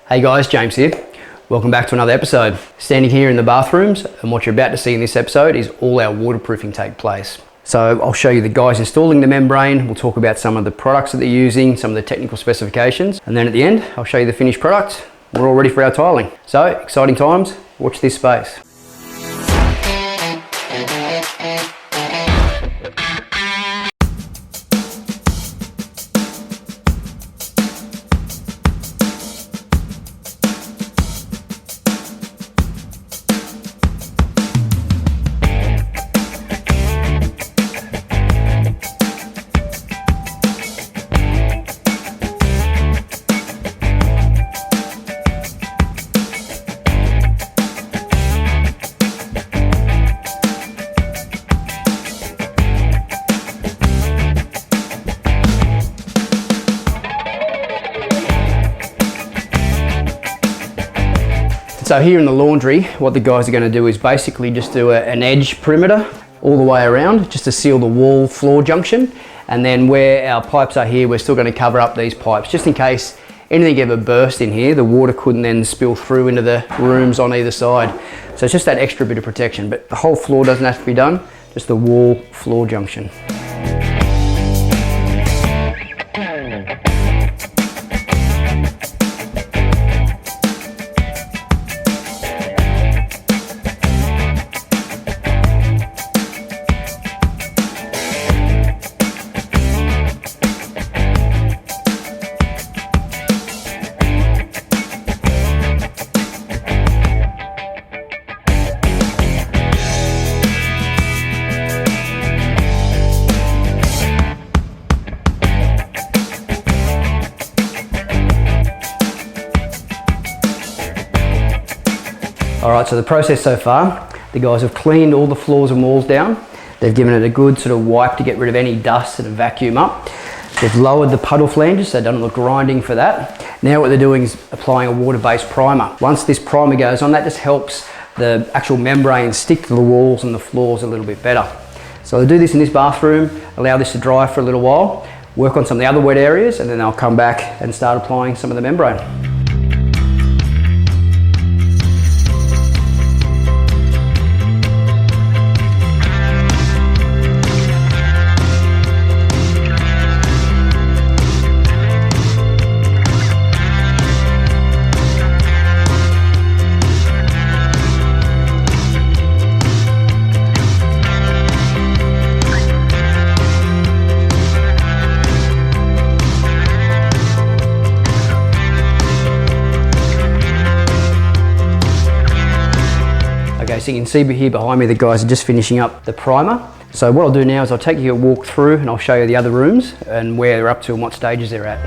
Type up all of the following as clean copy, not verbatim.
Hey guys, James here. Welcome back to another episode. Standing here in the bathrooms, and what you're about to see in this episode is all our waterproofing take place. So I'll show you the guys installing the membrane, we'll talk about some of the products that they're using, some of the technical specifications, and then at the end, I'll show you the finished product. We're all ready for our tiling. So, exciting times, watch this space. So here in the laundry, what the guys are going to do is basically just do an edge perimeter all the way around, just to seal the wall floor junction. And then where our pipes are here, we're still going to cover up these pipes, just in case anything ever burst in here, the water couldn't then spill through into the rooms on either side. So it's just that extra bit of protection, but the whole floor doesn't have to be done, just the wall floor junction. Alright, so the process so far, the guys have cleaned all the floors and walls down. They've given it a good sort of wipe to get rid of any dust and a vacuum up. They've lowered the puddle flanges so it doesn't look grinding for that. Now what they're doing is applying a water-based primer. Once this primer goes on, that just helps the actual membrane stick to the walls and the floors a little bit better. So they'll do this in this bathroom, allow this to dry for a little while, work on some of the other wet areas, and then they'll come back and start applying some of the membrane. Okay, so you can see here behind me the guys are just finishing up the primer. So what I'll do now is I'll take you a walk through and I'll show you the other rooms and where they're up to and what stages they're at.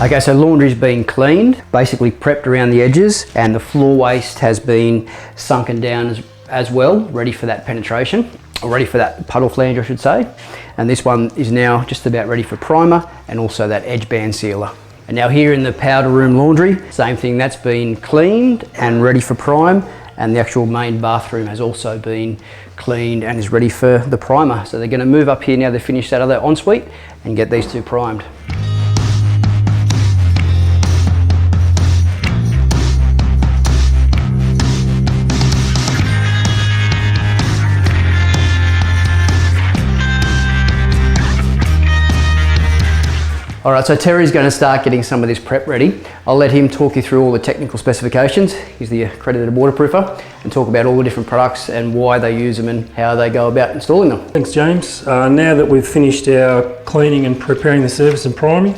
Okay, so laundry's been cleaned, basically prepped around the edges, and the floor waste has been sunken down as well, ready for that penetration, or ready for that puddle flange I should say. And this one is now just about ready for primer and also that edge band sealer. And now here in the powder room laundry, same thing, that's been cleaned and ready for prime, and the actual main bathroom has also been cleaned and is ready for the primer. So they're going to move up here now they've finished that other ensuite and get these two primed. Alright, so Terry's going to start getting some of this prep ready. I'll let him talk you through all the technical specifications. He's the accredited waterproofer, and talk about all the different products and why they use them and how they go about installing them. Thanks, James. Now that we've finished our cleaning and preparing the surface and priming,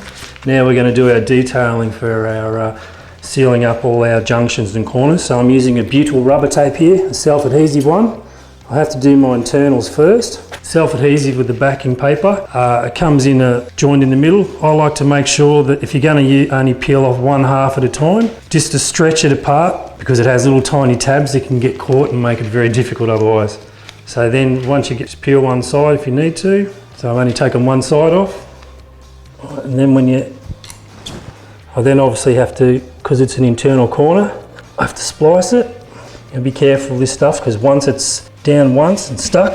now we're going to do our detailing for our sealing up all our junctions and corners. So I'm using a butyl rubber tape here, a self-adhesive one. I have to do my internals first. Self-adhesive with the backing paper. It comes in a joint in the middle. I like to make sure that if you're going to only peel off one half at a time, just to stretch it apart, because it has little tiny tabs that can get caught and make it very difficult otherwise. So then once you get to peel one side if you need to. So I've only taken one side off. And then when you I then obviously have to, because it's an internal corner, I have to splice it. And be careful of this stuff, because once it's down once and stuck,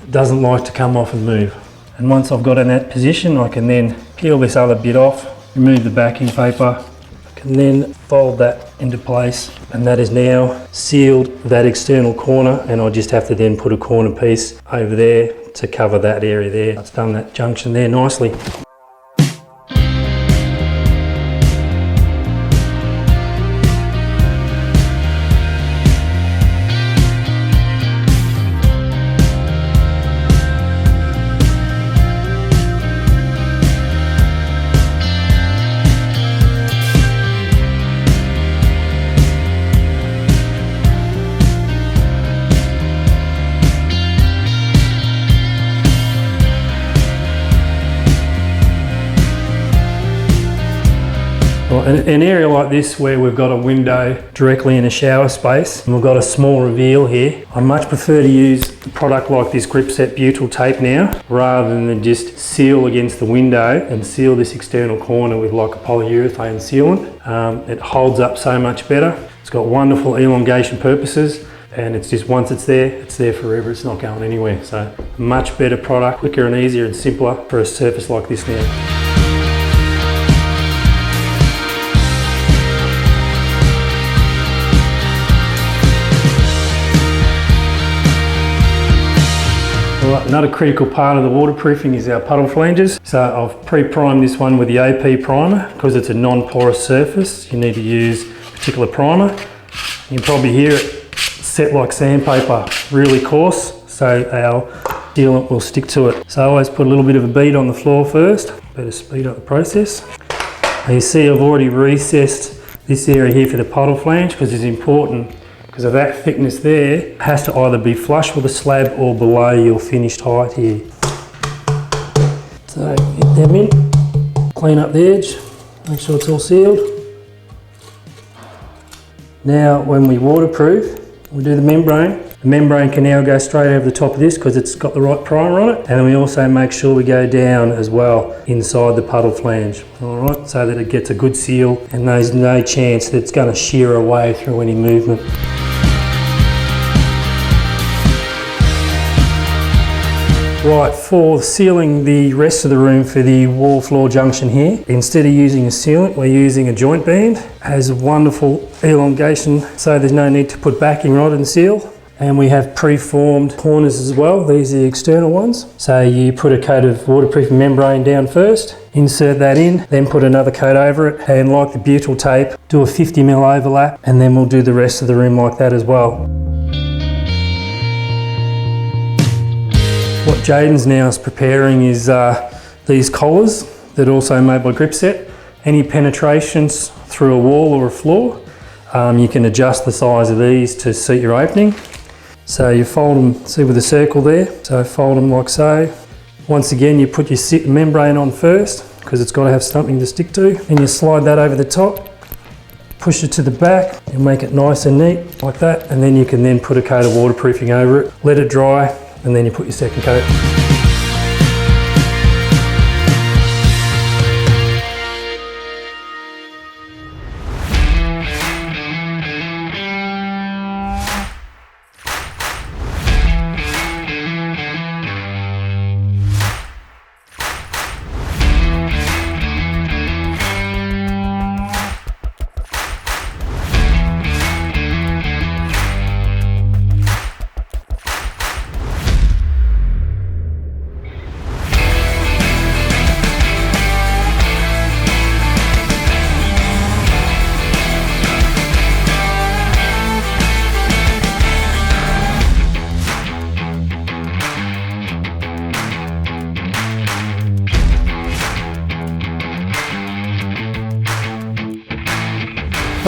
it doesn't like to come off and move. And once I've got in that position, I can then peel this other bit off, remove the backing paper, I can then fold that into place, and that is now sealed that external corner, and I just have to then put a corner piece over there to cover that area there. It's done that junction there nicely. An area like this where we've got a window directly in a shower space and we've got a small reveal here, I much prefer to use a product like this Gripset butyl tape now, rather than just seal against the window and seal this external corner with like a polyurethane sealant. It holds up so much better. It's got wonderful elongation purposes, and it's just, once it's there forever. It's not going anywhere. So much better product, quicker and easier and simpler for a surface like this now. Right, another critical part of the waterproofing is our puddle flanges. So I've pre-primed this one with the AP primer. Because it's a non-porous surface, you need to use a particular primer. You can probably hear it set like sandpaper, really coarse, so our sealant will stick to it. So I always put a little bit of a bead on the floor first, better speed up the process. And you see I've already recessed this area here for the puddle flange, because it's important, because of that thickness there, it has to either be flush with the slab or below your finished height here. So get them in, clean up the edge, make sure it's all sealed. Now when we waterproof, we do the membrane. The membrane can now go straight over the top of this because it's got the right primer on it. And then we also make sure we go down as well inside the puddle flange, all right, so that it gets a good seal and there's no chance that it's going to shear away through any movement. Right, for sealing the rest of the room for the wall floor junction here, instead of using a sealant, we're using a joint band. It has a wonderful elongation, so there's no need to put backing rod and seal. And we have pre-formed corners as well. These are the external ones. So you put a coat of waterproofing membrane down first, insert that in, then put another coat over it, and like the butyl tape, do a 50mm overlap, and then we'll do the rest of the room like that as well. What Jaden's now is preparing is these collars that are also made by Gripset. Any penetrations through a wall or a floor, you can adjust the size of these to suit your opening. So you fold them, see with the circle there, so fold them like so. Once again, you put your membrane on first, because it's got to have something to stick to. And you slide that over the top, push it to the back, and make it nice and neat, like that. And then you can then put a coat of waterproofing over it, let it dry, and then you put your second coat.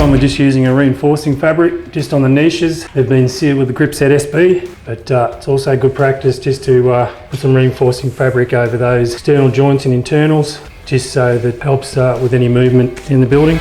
We're just using a reinforcing fabric just on the niches. They've been sealed with the Gripset SB, but it's also good practice just to put some reinforcing fabric over those external joints and internals, just so that helps with any movement in the building.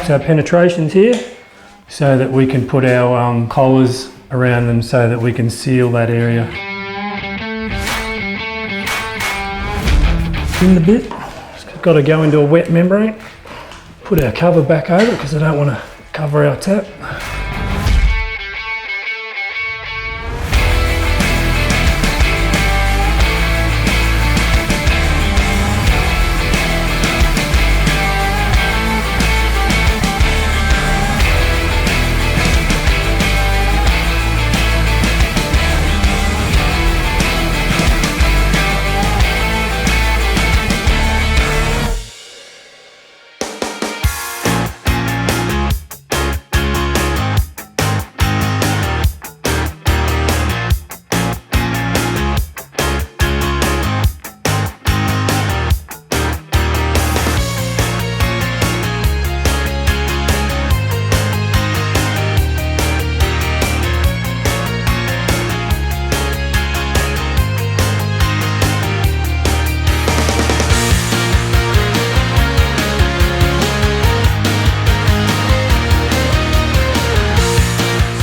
marked our penetrations here so that we can put our collars around them so that we can seal that area. In the bit, it's got to go into a wet membrane. Put our cover back over because I don't want to cover our tap.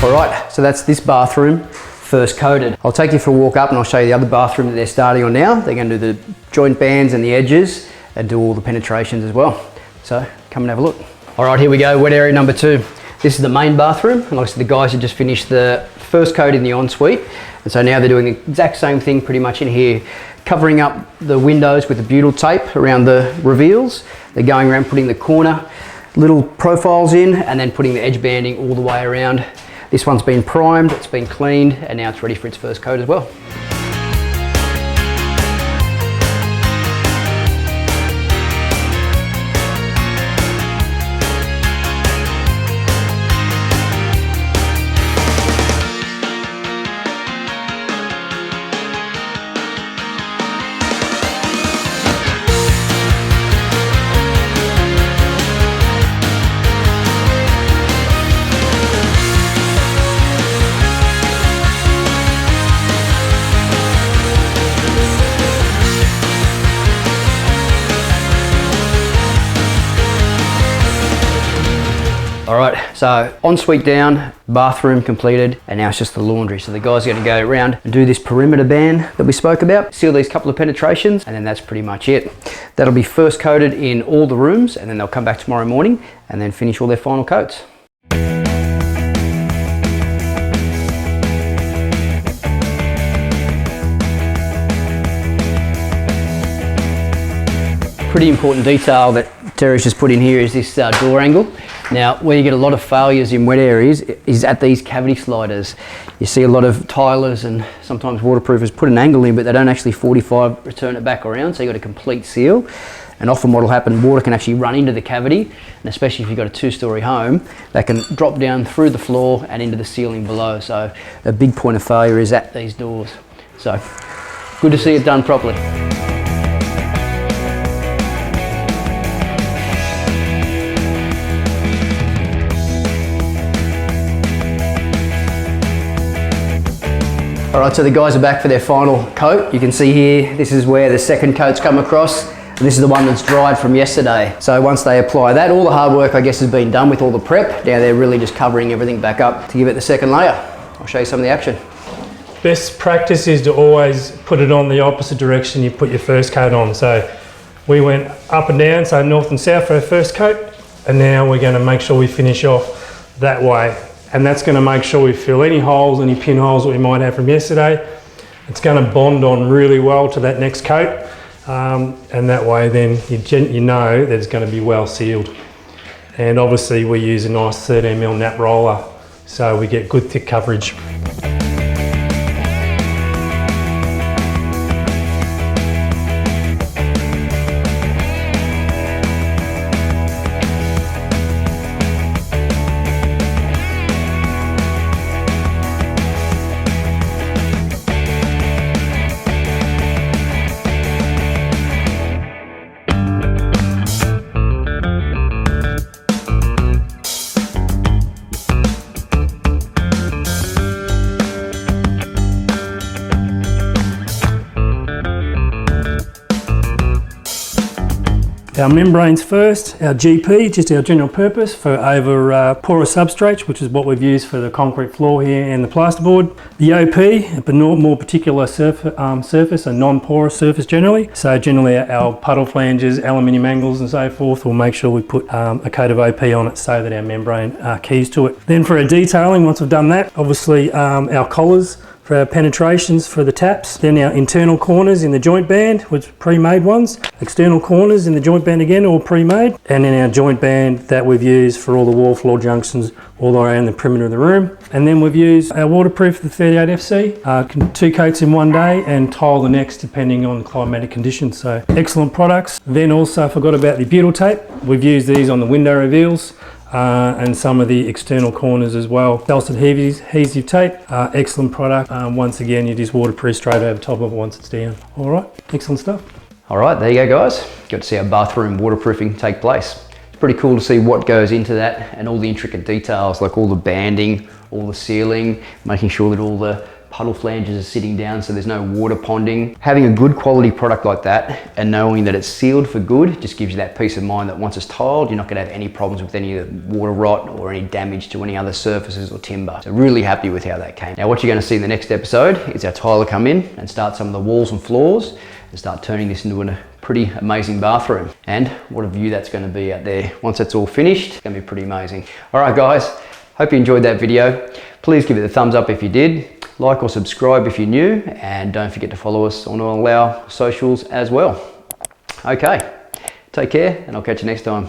Alright, so that's this bathroom first coated. I'll take you for a walk up and I'll show you the other bathroom that they're starting on now. They're going to do the joint bands and the edges and do all the penetrations as well. So come and have a look. Alright, here we go, wet area number 2. This is the main bathroom, and like I said, the guys have just finished the first coat in the ensuite, and so now they're doing the exact same thing pretty much in here, covering up the windows with the butyl tape around the reveals. They're going around putting the corner little profiles in and then putting the edge banding all the way around. This one's been primed, it's been cleaned, and now it's ready for its first coat as well. Alright, so ensuite down, bathroom completed, and now it's just the laundry. So the guys are going to go around and do this perimeter band that we spoke about, seal these couple of penetrations, and then that's pretty much it. That'll be first coated in all the rooms, and then they'll come back tomorrow morning and then finish all their final coats. Pretty important detail that Terry's just put in here is this door angle. Now, where you get a lot of failures in wet areas is at these cavity sliders. You see a lot of tilers and sometimes waterproofers put an angle in, but they don't actually 45 return it back around, so you've got a complete seal. And often what will happen, water can actually run into the cavity, and especially if you've got a 2-story home, that can drop down through the floor and into the ceiling below. So a big point of failure is at these doors. So good to see it done properly. Alright, so the guys are back for their final coat. You can see here, this is where the second coat's come across, and this is the one that's dried from yesterday. So once they apply that, all the hard work I guess has been done with all the prep. Now they're really just covering everything back up to give it the second layer. I'll show you some of the action. Best practice is to always put it on the opposite direction you put your first coat on. So we went up and down, so north and south for our first coat, and now we're going to make sure we finish off that way. And that's going to make sure we fill any holes, any pinholes that we might have from yesterday. It's going to bond on really well to that next coat, and that way then you know that it's going to be well sealed. And obviously we use a nice 13mm nap roller, so we get good thick coverage. Our membranes first, our GP, just our general purpose for over porous substrates, which is what we've used for the concrete floor here and the plasterboard. The OP, a more particular surface, a non-porous surface generally. So generally our puddle flanges, aluminium angles and so forth, we'll make sure we put a coat of OP on it so that our membrane keys to it. Then for our detailing, once we've done that, obviously our collars for our penetrations for the taps, then our internal corners in the joint band, which pre-made ones, external corners in the joint band again, all pre-made, and then our joint band that we've used for all the wall floor junctions all around the perimeter of the room. And then we've used our waterproof, the 38FC, 2 coats in one day and tile the next depending on climatic conditions. So excellent products. Then also I forgot about the butyl tape. We've used these on the window reveals. And some of the external corners as well. Self-adhesive tape, excellent product. Once again, you just waterproof straight over top of it once it's down. All right, excellent stuff. All right, there you go, guys. Got to see our bathroom waterproofing take place. It's pretty cool to see what goes into that and all the intricate details, like all the banding, all the sealing, making sure that all the puddle flanges are sitting down so there's no water ponding. Having a good quality product like that and knowing that it's sealed for good just gives you that peace of mind that once it's tiled, you're not going to have any problems with any of the water rot or any damage to any other surfaces or timber. So really happy with how that came. Now what you're going to see in the next episode is our tiler come in and start some of the walls and floors and start turning this into a pretty amazing bathroom. And what a view that's going to be out there. Once that's all finished, it's going to be pretty amazing. All right guys, hope you enjoyed that video. Please give it a thumbs up if you did. Like or subscribe if you're new, and don't forget to follow us on all our socials as well. Okay, take care, and I'll catch you next time.